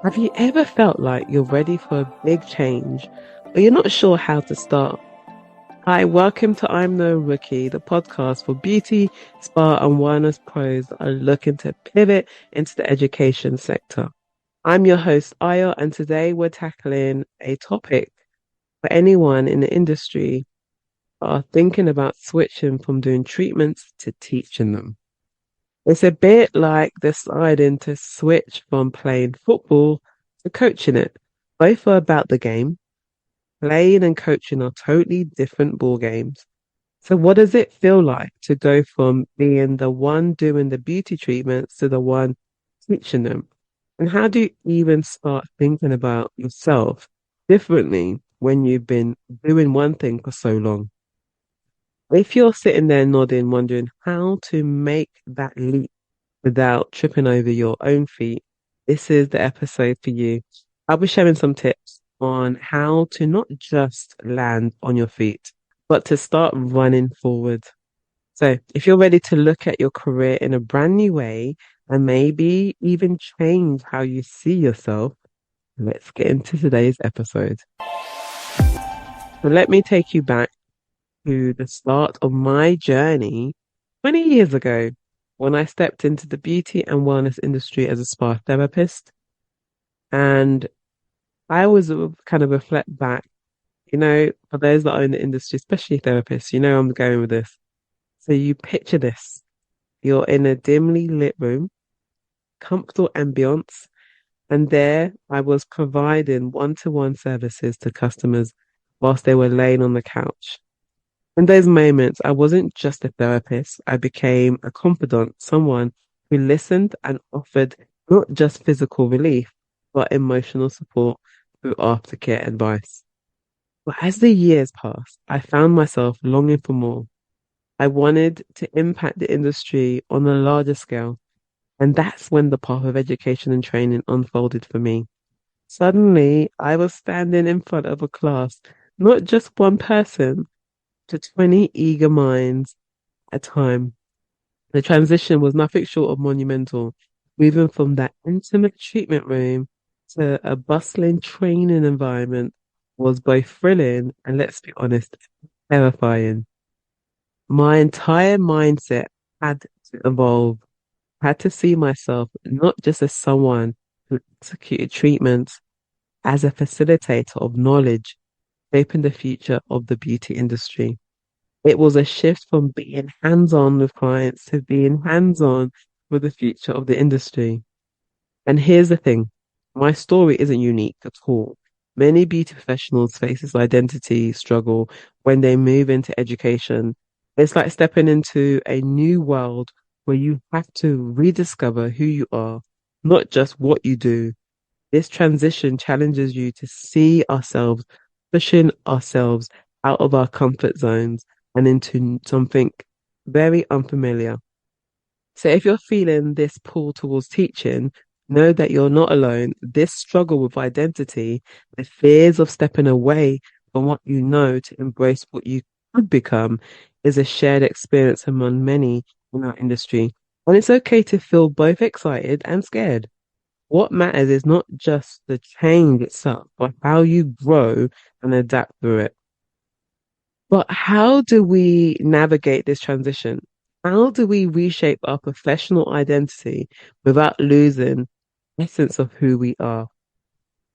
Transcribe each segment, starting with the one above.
Have you ever felt like you're ready for a big change, but you're not sure how to start? Hi, welcome to I'm No Rookie, the podcast for beauty, spa, and wellness pros that are looking to pivot into the education sector. I'm your host, Aya, and today we're tackling a topic for anyone in the industry that are thinking about switching from doing treatments to teaching them. It's a bit like deciding to switch from playing football to coaching it. Both are about the game. Playing and coaching are totally different ball games. So what does it feel like to go from being the one doing the beauty treatments to the one teaching them? And how do you even start thinking about yourself differently when you've been doing one thing for so long? If you're sitting there nodding, wondering how to make that leap without tripping over your own feet, this is the episode for you. I'll be sharing some tips on how to not just land on your feet, but to start running forward. So, if you're ready to look at your career in a brand new way and maybe even change how you see yourself, let's get into today's episode. So, let me take you back to the start of my journey 20 years ago when I stepped into the beauty and wellness industry as a spa therapist. And I always kind of reflect back, for those that own the industry, especially therapists, I'm going with this. So you picture this. You're in a dimly lit room, comfortable ambience, and there I was providing one-to-one services to customers whilst they were laying on the couch. In those moments, I wasn't just a therapist, I became a confidant, someone who listened and offered not just physical relief, but emotional support through aftercare advice. But as the years passed, I found myself longing for more. I wanted to impact the industry on a larger scale, and that's when the path of education and training unfolded for me. Suddenly, I was standing in front of a class, not just one person, to 20 eager minds at a time. The transition was nothing short of monumental, moving from that intimate treatment room to a bustling training environment was both thrilling and, let's be honest, terrifying. My entire mindset had to evolve, had to see myself not just as someone who executed treatments, as a facilitator of knowledge, shaping the future of the beauty industry. It was a shift from being hands-on with clients to being hands-on with the future of the industry. And here's the thing, my story isn't unique at all. Many beauty professionals face this identity struggle when they move into education. It's like stepping into a new world where you have to rediscover who you are, not just what you do. This transition challenges you to see ourselves, pushing ourselves out of our comfort zones and into something very unfamiliar. So if you're feeling this pull towards teaching, know that you're not alone. This struggle with identity, the fears of stepping away from what you know to embrace what you could become, is a shared experience among many in our industry. And it's okay to feel both excited and scared. What matters is not just the change itself, but how you grow and adapt through it. But how do we navigate this transition? How do we reshape our professional identity without losing essence of who we are?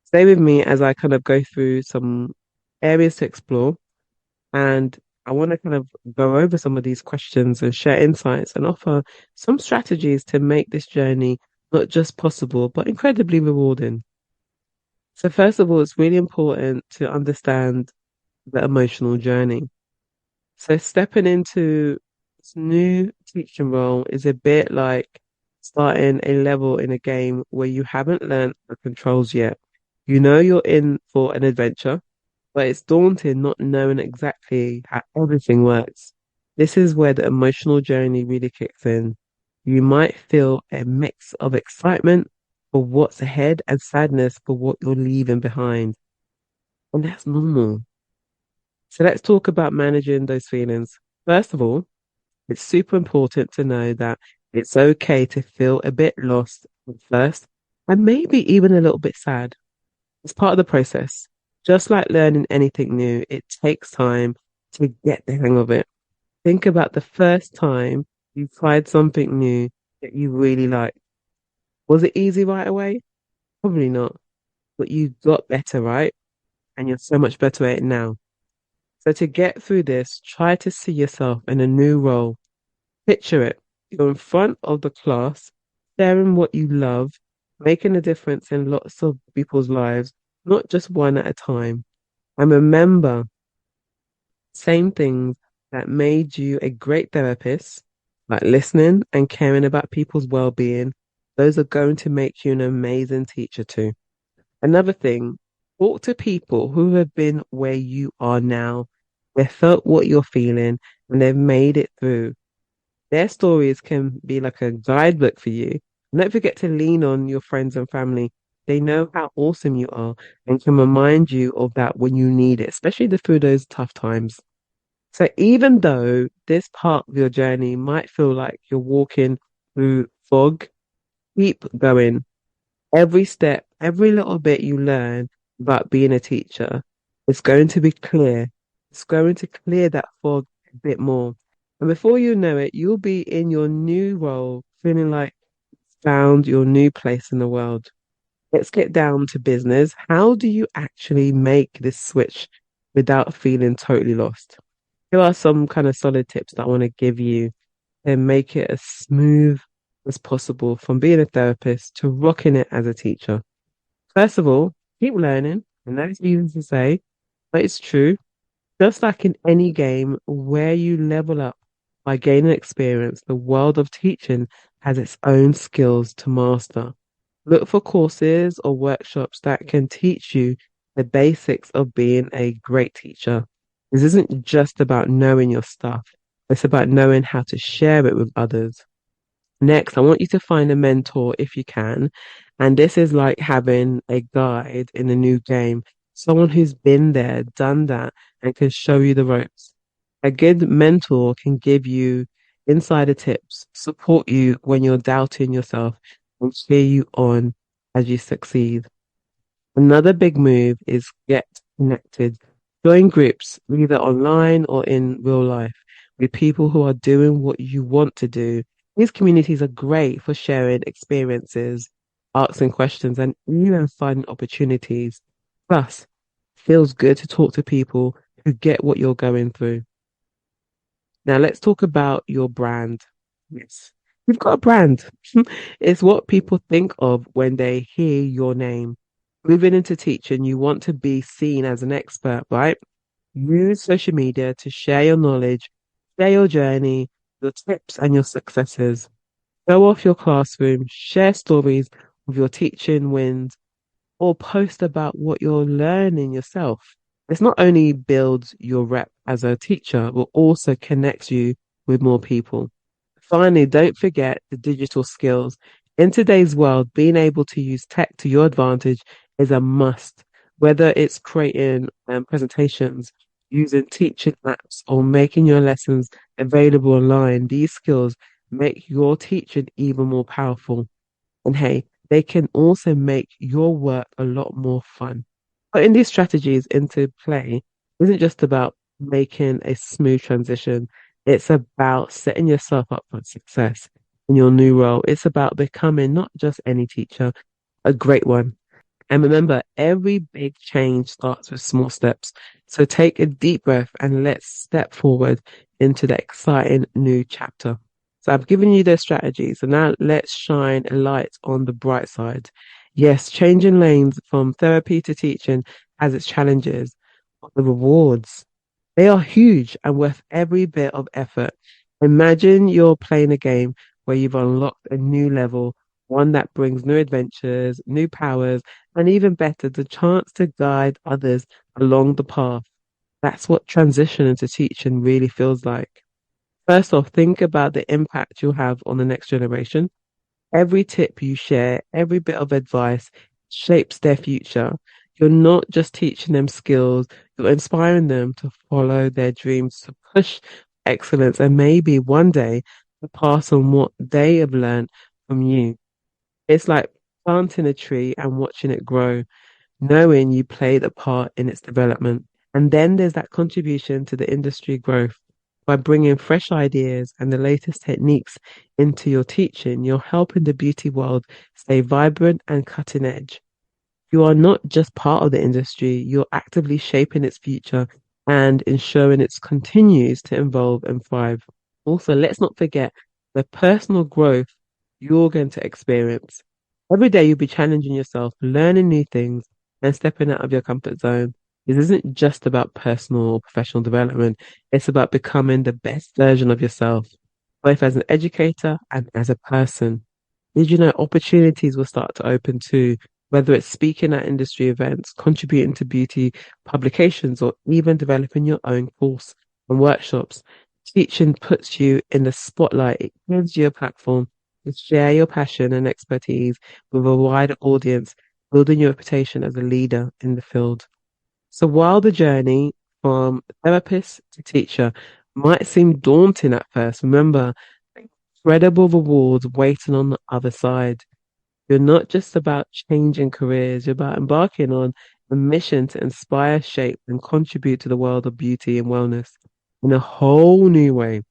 Stay with me as I kind of go through some areas to explore, and I want to kind of go over some of these questions and share insights and offer some strategies to make this journey not just possible, but incredibly rewarding. So first of all, it's really important to understand the emotional journey. So stepping into this new teaching role is a bit like starting a level in a game where you haven't learned the controls yet. You know you're in for an adventure, but it's daunting not knowing exactly how everything works. This is where the emotional journey really kicks in. You might feel a mix of excitement for what's ahead and sadness for what you're leaving behind. And that's normal. So let's talk about managing those feelings. First of all, it's super important to know that it's okay to feel a bit lost at first. and maybe even a little bit sad. It's part of the process. Just like learning anything new, it takes time to get the hang of it. Think about the first time you tried something new that you really liked. Was it easy right away? Probably not, but you got better, right? And you're so much better at it now. So to get through this, try to see yourself in a new role. Picture it. You're in front of the class, sharing what you love, making a difference in lots of people's lives, not just one at a time. And remember, same things that made you a great therapist, like listening and caring about people's well-being, those are going to make you an amazing teacher too. Another thing, talk to people who have been where you are now. They felt what you're feeling and they've made it through. Their stories can be like a guidebook for you. And don't forget to lean on your friends and family. They know how awesome you are and can remind you of that when you need it, especially through those tough times. So even though this part of your journey might feel like you're walking through fog, keep going. Every step, every little bit you learn about being a teacher is going to be clear. It's going to clear that fog a bit more. And before you know it, you'll be in your new role, feeling like you found your new place in the world. Let's get down to business. How do you actually make this switch without feeling totally lost? Here are some kind of solid tips that I want to give you and make it as smooth as possible from being a therapist to rocking it as a teacher. First of all, keep learning. And that's easy to say, but it's true. Just like in any game where you level up by gaining experience, the world of teaching has its own skills to master. Look for courses or workshops that can teach you the basics of being a great teacher. This isn't just about knowing your stuff, it's about knowing how to share it with others. Next, I want you to find a mentor if you can. And this is like having a guide in a new game, someone who's been there, done that, and can show you the ropes. A good mentor can give you insider tips, support you when you're doubting yourself, and cheer you on as you succeed. Another big move is get connected. Join groups, either online or in real life, with people who are doing what you want to do. These communities are great for sharing experiences, asking questions, and even finding opportunities. Plus, feels good to talk to people who get what you're going through. Now, let's talk about your brand. Yes, you've got a brand. It's what people think of when they hear your name. Moving into teaching, you want to be seen as an expert, right? Use social media to share your knowledge, share your journey, your tips, and your successes. Go off your classroom, share stories of your teaching wins, or post about what you're learning yourself. This not only builds your rep as a teacher, but also connects you with more people. Finally, don't forget the digital skills. In today's world, being able to use tech to your advantage is a must, whether it's creating presentations, using teaching apps, or making your lessons available online. These skills make your teaching even more powerful. And hey, they can also make your work a lot more fun. Putting these strategies into play isn't just about making a smooth transition. It's about setting yourself up for success in your new role. It's about becoming not just any teacher, a great one. And remember, every big change starts with small steps. So take a deep breath and let's step forward into the exciting new chapter. So I've given you those strategies, and now let's shine a light on the bright side. Yes, changing lanes from therapy to teaching has its challenges, but the rewards, they are huge and worth every bit of effort. Imagine you're playing a game where you've unlocked a new level, one that brings new adventures, new powers, and even better, the chance to guide others along the path. That's what transition into teaching really feels like. First off, think about the impact you'll have on the next generation. Every tip you share, every bit of advice shapes their future. You're not just teaching them skills, you're inspiring them to follow their dreams, to push excellence, and maybe one day to pass on what they have learned from you. It's like planting a tree and watching it grow, knowing you played a part in its development. And then there's that contribution to the industry growth. By bringing fresh ideas and the latest techniques into your teaching, you're helping the beauty world stay vibrant and cutting edge. You are not just part of the industry, you're actively shaping its future and ensuring it continues to evolve and thrive. Also, let's not forget the personal growth you're going to experience. Every day you'll be challenging yourself, learning new things, and stepping out of your comfort zone. This isn't just about personal or professional development, it's about becoming the best version of yourself, both as an educator and as a person. Did you know opportunities will start to open too, whether it's speaking at industry events, contributing to beauty publications, or even developing your own course and workshops? Teaching puts you in the spotlight. It gives you a platform to share your passion and expertise with a wider audience, building your reputation as a leader in the field. So while the journey from therapist to teacher might seem daunting at first, remember, incredible rewards waiting on the other side. You're not just about changing careers, you're about embarking on a mission to inspire, shape, and contribute to the world of beauty and wellness in a whole new way.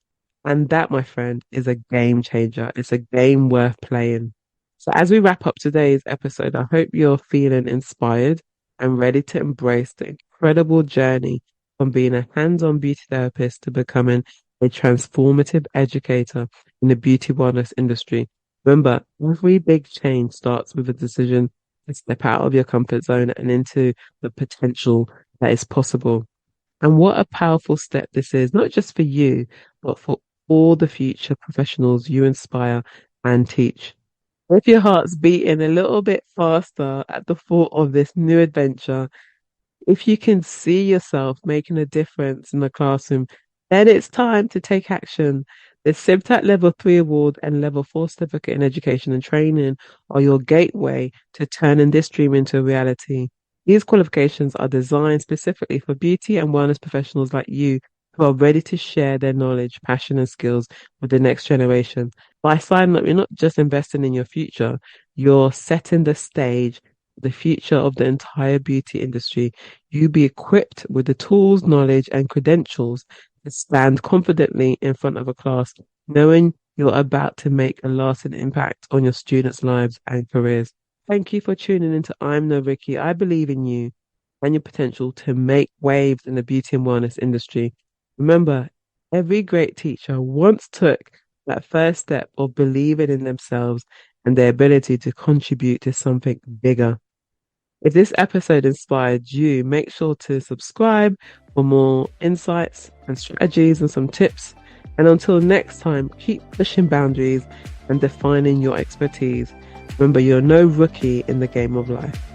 And that, my friend, is a game changer. It's a game worth playing. So, as we wrap up today's episode, I hope you're feeling inspired and ready to embrace the incredible journey from being a hands-on beauty therapist to becoming a transformative educator in the beauty wellness industry. Remember, every big change starts with a decision to step out of your comfort zone and into the potential that is possible. And what a powerful step this is, not just for you, but for all the future professionals you inspire and teach. If your heart's beating a little bit faster at the thought of this new adventure, if you can see yourself making a difference in the classroom, then it's time to take action. The CIBTAC Level 3 Award and Level 4 Certificate in Education and Training are your gateway to turning this dream into a reality. These qualifications are designed specifically for beauty and wellness professionals like you who are ready to share their knowledge, passion, and skills with the next generation. By signing up, you're not just investing in your future, you're setting the stage for the future of the entire beauty industry. You'll be equipped with the tools, knowledge, and credentials to stand confidently in front of a class, knowing you're about to make a lasting impact on your students' lives and careers. Thank you for tuning into I'm No Ricky. I believe in you and your potential to make waves in the beauty and wellness industry. Remember, every great teacher once took that first step of believing in themselves and their ability to contribute to something bigger. If this episode inspired you, make sure to subscribe for more insights and strategies and some tips. And until next time, keep pushing boundaries and defining your expertise. Remember, you're no rookie in the game of life.